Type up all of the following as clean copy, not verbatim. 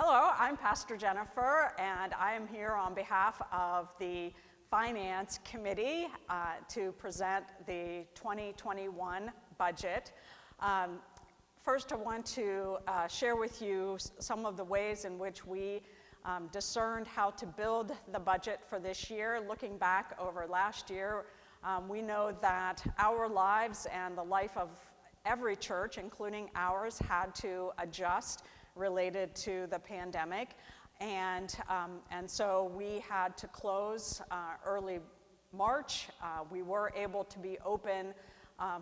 Hello, I'm Pastor Jennifer, and I am here on behalf of the Finance Committee to present the 2021 budget. First, I want to share with you some of the ways in which we discerned how to build the budget for this year. Looking back over last year, we know that our lives and the life of every church, including ours, had to adjust related to the pandemic. And so we had to close early March. We were able to be open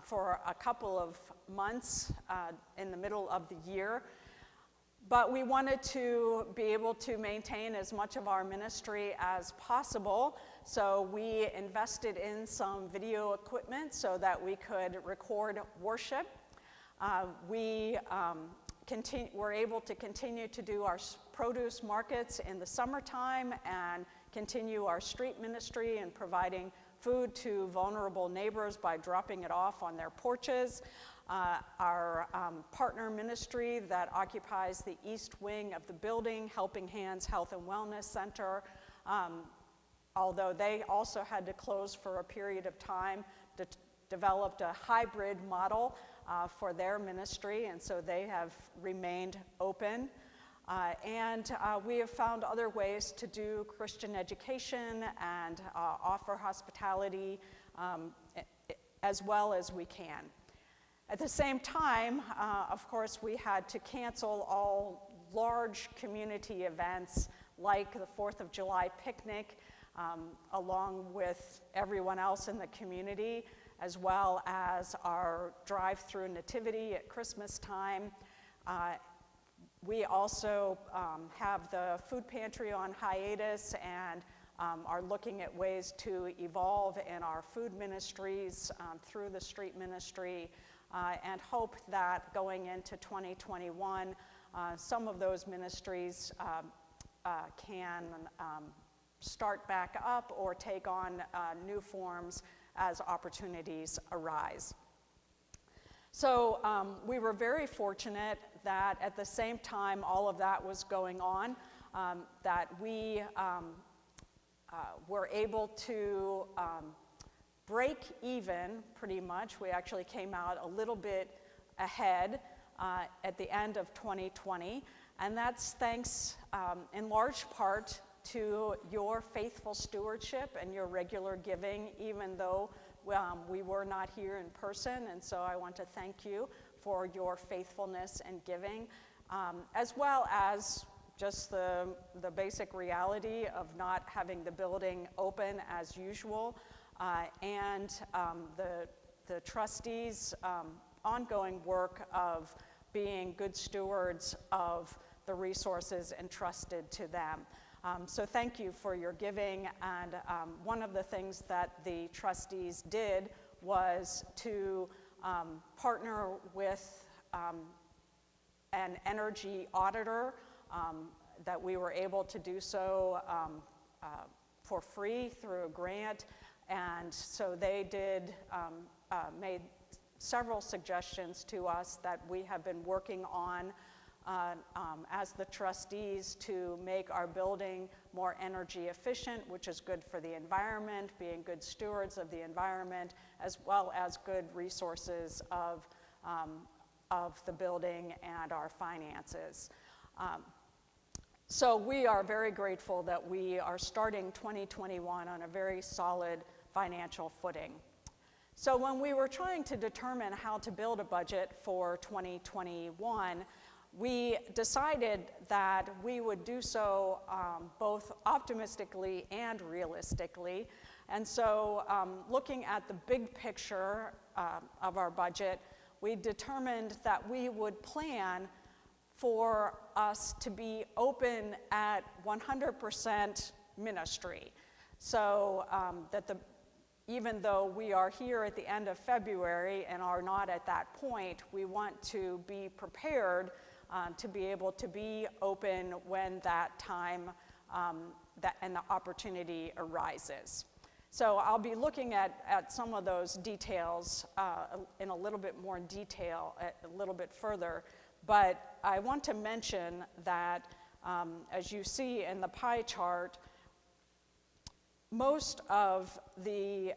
for a couple of months in the middle of the year. But we wanted to be able to maintain as much of our ministry as possible. So we invested in some video equipment so that we could record worship. We were able to continue to do our produce markets in the summertime and continue our street ministry and providing food to vulnerable neighbors by dropping it off on their porches. Our partner ministry that occupies the east wing of the building, Helping Hands Health and Wellness Center, although they also had to close for a period of time, developed a hybrid model for their ministry, and so they have remained open. And we have found other ways to do Christian education and offer hospitality as well as we can. At the same time, of course, we had to cancel all large community events like the 4th of July picnic, along with everyone else in the community, as well as our drive-through nativity at Christmas time. We also have the food pantry on hiatus and are looking at ways to evolve in our food ministries through the street ministry, and hope that going into 2021, some of those ministries can start back up or take on new forms as opportunities arise. So we were very fortunate that at the same time all of that was going on, that we were able to break even pretty much. We actually came out a little bit ahead at the end of 2020, and that's thanks in large part to your faithful stewardship and your regular giving, even though we were not here in person. And so I want to thank you for your faithfulness and giving, as well as just the basic reality of not having the building open as usual, and the trustees' ongoing work of being good stewards of the resources entrusted to them. So thank you for your giving, and one of the things that the trustees did was to partner with an energy auditor, that we were able to do so for free through a grant, and so they made several suggestions to us that we have been working on as the trustees to make our building more energy efficient, which is good for the environment, being good stewards of the environment, as well as good resources of the building and our finances. So we are very grateful that we are starting 2021 on a very solid financial footing. So when we were trying to determine how to build a budget for 2021, we decided that we would do so both optimistically and realistically. And so looking at the big picture of our budget, we determined that we would plan for us to be open at 100% ministry. So even though we are here at the end of February and are not at that point, we want to be prepared to be able to be open when that time and the opportunity arises. So I'll be looking at some of those details in a little bit more detail, a little bit further, but I want to mention that As you see in the pie chart, most of the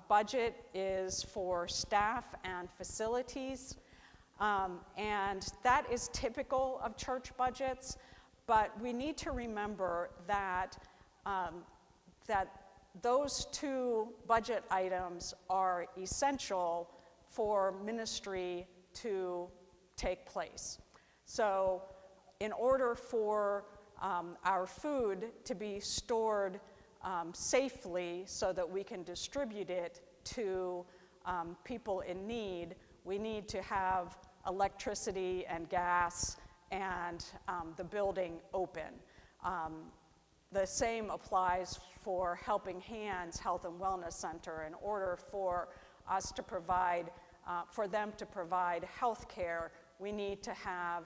budget is for staff and facilities, and that is typical of church budgets, but we need to remember that, that those two budget items are essential for ministry to take place. So in order for our food to be stored safely so that we can distribute it to people in need, we need to have electricity and gas and the building open. The same applies for Helping Hands Health and Wellness Center. In order for us to provide, for them to provide health care, we need to have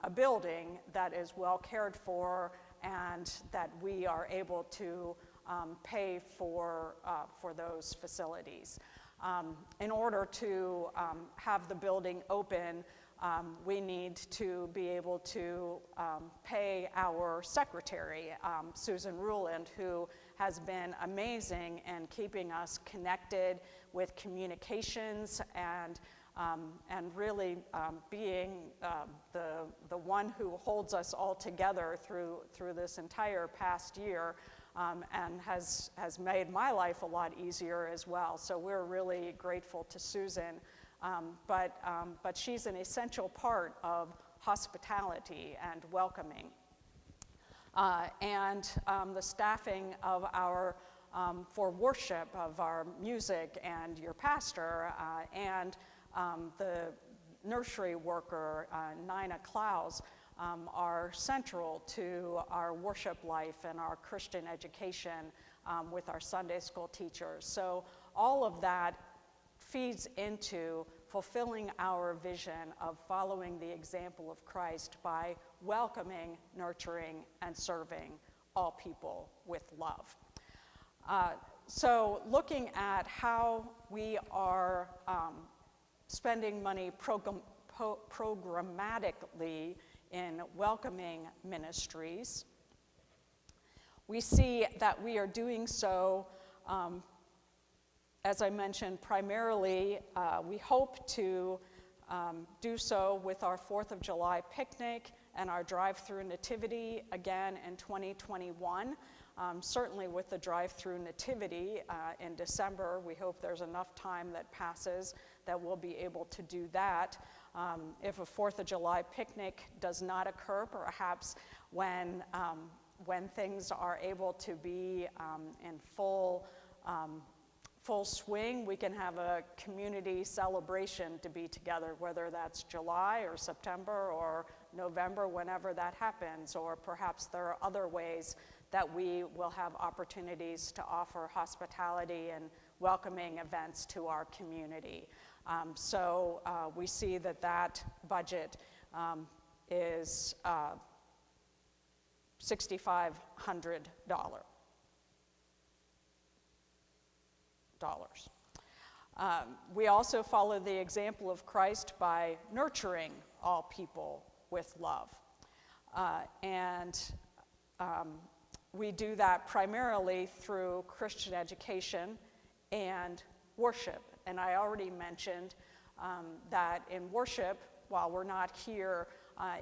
a building that is well cared for and that we are able to pay for those facilities. In order to have the building open, we need to be able to pay our secretary, Susan Ruland, who has been amazing in keeping us connected with communications and really being the one who holds us all together through this entire past year, and has made my life a lot easier as well. So we're really grateful to Susan. But she's an essential part of hospitality and welcoming. And the staffing of our, for worship, of our music and your pastor, and the nursery worker, Nina Klaus, are central to our worship life and our Christian education with our Sunday school teachers. So all of that feeds into fulfilling our vision of following the example of Christ by welcoming, nurturing, and serving all people with love. So looking at how we are spending money programmatically in welcoming ministries, we see that we are doing so, as I mentioned, primarily we hope to do so with our 4th of July picnic and our drive-through nativity again in 2021. Certainly with the drive-through nativity in December, we hope there's enough time that passes that we'll be able to do that. If a 4th of July picnic does not occur, perhaps when things are able to be in full swing, we can have a community celebration to be together, whether that's July or September or November, whenever that happens, or perhaps there are other ways that we will have opportunities to offer hospitality and welcoming events to our community. So we see that budget is $6,500. We also follow the example of Christ by nurturing all people with love. We do that primarily through Christian education and worship. And I already mentioned that in worship, while we're not here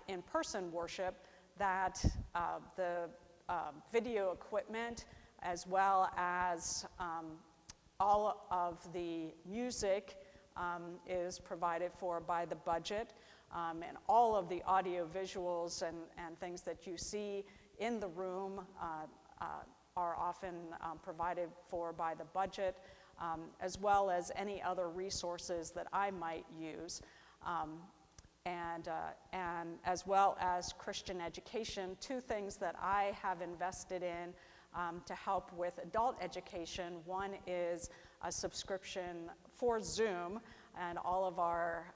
in-person worship, that the video equipment as well as all of the music is provided for by the budget, and all of the audio visuals and things that you see in the room are often provided for by the budget, as well as any other resources that I might use, and as well as Christian education, two things that I have invested in to help with adult education. One is a subscription for Zoom, and all of our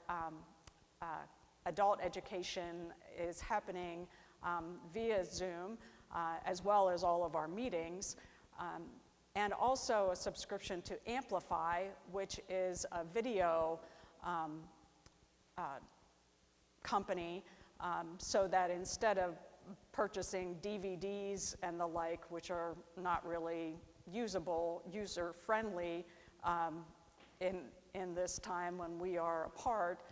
adult education is happening via Zoom, as well as all of our meetings, and also a subscription to Amplify, which is a video company, so that instead of purchasing DVDs and the like, which are not really usable, user-friendly in this time when we are apart.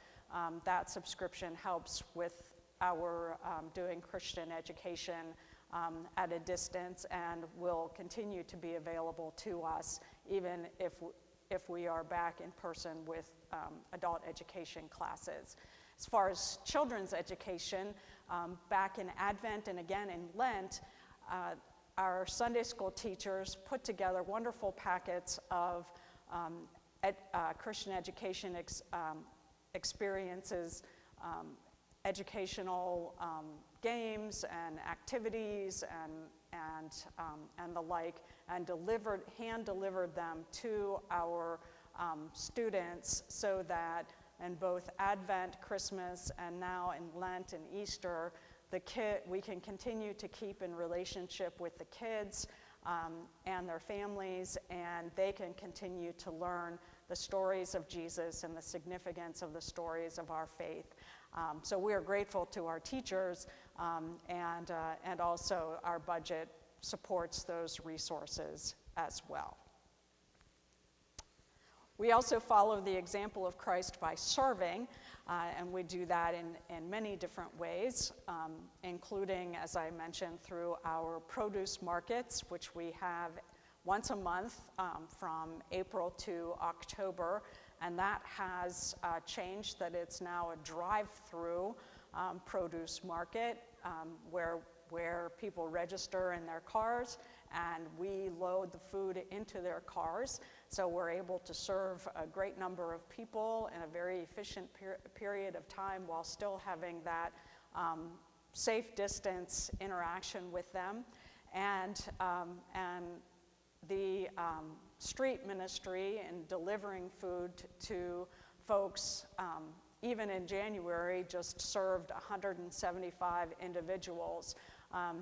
That subscription helps with our doing Christian education at a distance, and will continue to be available to us even if we are back in person with adult education classes. As far as children's education, back in Advent and again in Lent, our Sunday school teachers put together wonderful packets of Christian education experiences, educational games and activities and the like, and hand-delivered them to our students, so that in both Advent, Christmas, and now in Lent and Easter, we can continue to keep in relationship with the kids and their families, and they can continue to learn the stories of Jesus and the significance of the stories of our faith. So we are grateful to our teachers, and also our budget supports those resources as well. We also follow the example of Christ by serving, and we do that in many different ways, including, as I mentioned, through our produce markets, which we have once a month from April to October, and that has changed, that it's now a drive-through produce market where people register in their cars, and we load the food into their cars. So we're able to serve a great number of people in a very efficient period of time, while still having that safe distance interaction with them. And the street ministry and delivering food to folks, even in January, just served 175 individuals.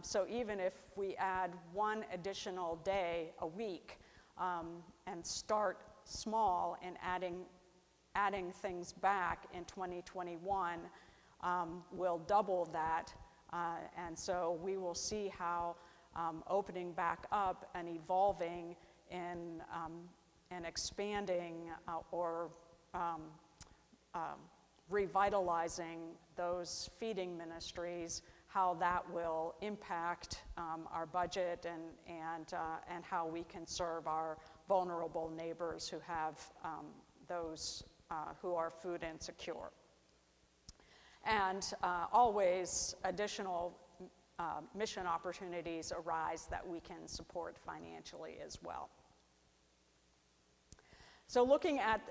So even if we add one additional day a week, and start small in adding things back in 2021, we'll double that. And so we will see how opening back up and evolving and expanding or revitalizing those feeding ministries, how that will impact our budget and how we can serve our vulnerable neighbors who have those who are food insecure. And always additional mission opportunities arise that we can support financially as well. So looking at,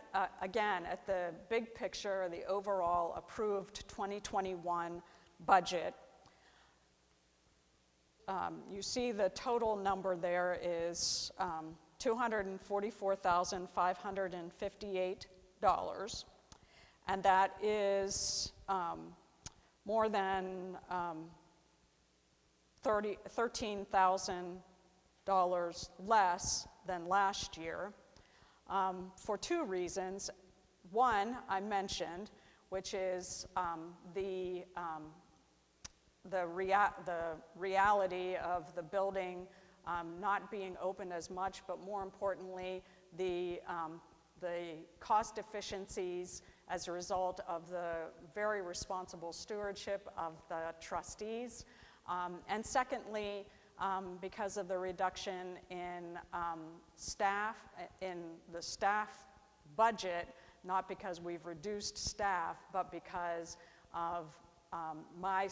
again, at the big picture, the overall approved 2021 budget, you see the total number there is $244,558, and that is more than $13,000 less than last year, for two reasons. One, I mentioned, which is the reality of the building not being open as much, but more importantly, the cost efficiencies as a result of the very responsible stewardship of the trustees. And secondly, because of the reduction in the staff budget, not because we've reduced staff, but because of my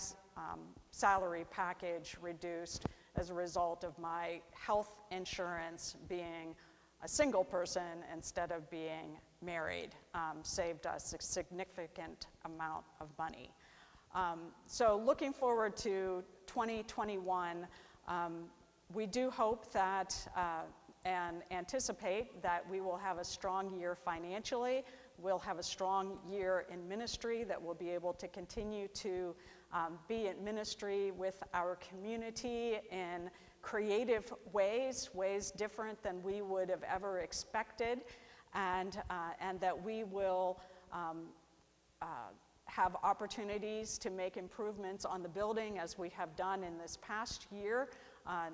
salary package reduced as a result of my health insurance being a single person instead of being married, saved us a significant amount of money. So looking forward to 2021, we do hope that and anticipate that we will have a strong year financially. We'll have a strong year in ministry, that we'll be able to continue to be in ministry with our community in creative ways different than we would have ever expected, and that we will have opportunities to make improvements on the building, as we have done in this past year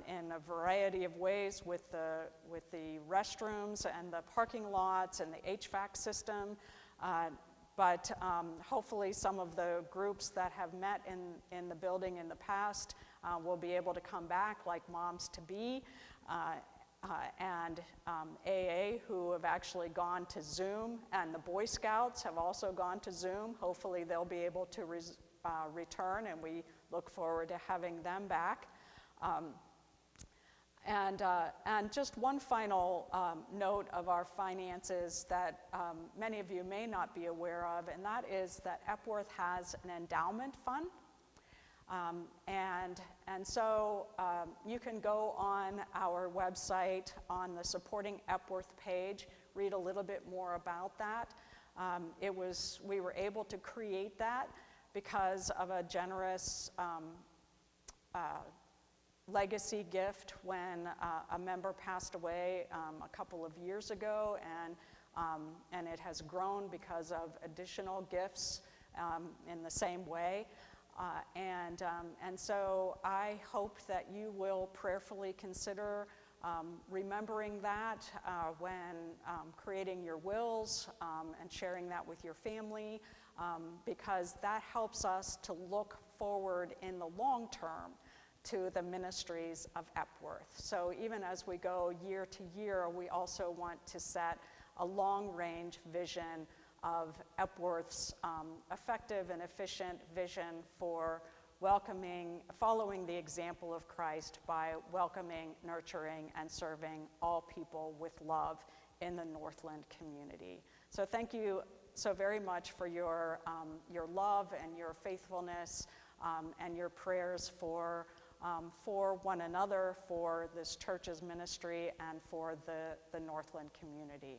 in a variety of ways with the restrooms and the parking lots and the HVAC system. But hopefully some of the groups that have met in the building in the past will be able to come back, like Moms to Be and AA, who have actually gone to Zoom, and the Boy Scouts have also gone to Zoom. Hopefully they'll be able to return, and we look forward to having them back. And just one final note of our finances that many of you may not be aware of, and that is that Epworth has an endowment fund. And so you can go on our website on the Supporting Epworth page, read a little bit more about that. We were able to create that because of a generous legacy gift when a member passed away a couple of years ago, and it has grown because of additional gifts in the same way. And so I hope that you will prayerfully consider remembering that when creating your wills and sharing that with your family, because that helps us to look forward in the long term to the ministries of Epworth. So even as we go year to year, we also want to set a long-range vision of Epworth's effective and efficient vision for following the example of Christ by welcoming, nurturing, and serving all people with love in the Northland community. So thank you so very much for your love and your faithfulness and your prayers for one another, for this church's ministry, and for the Northland community.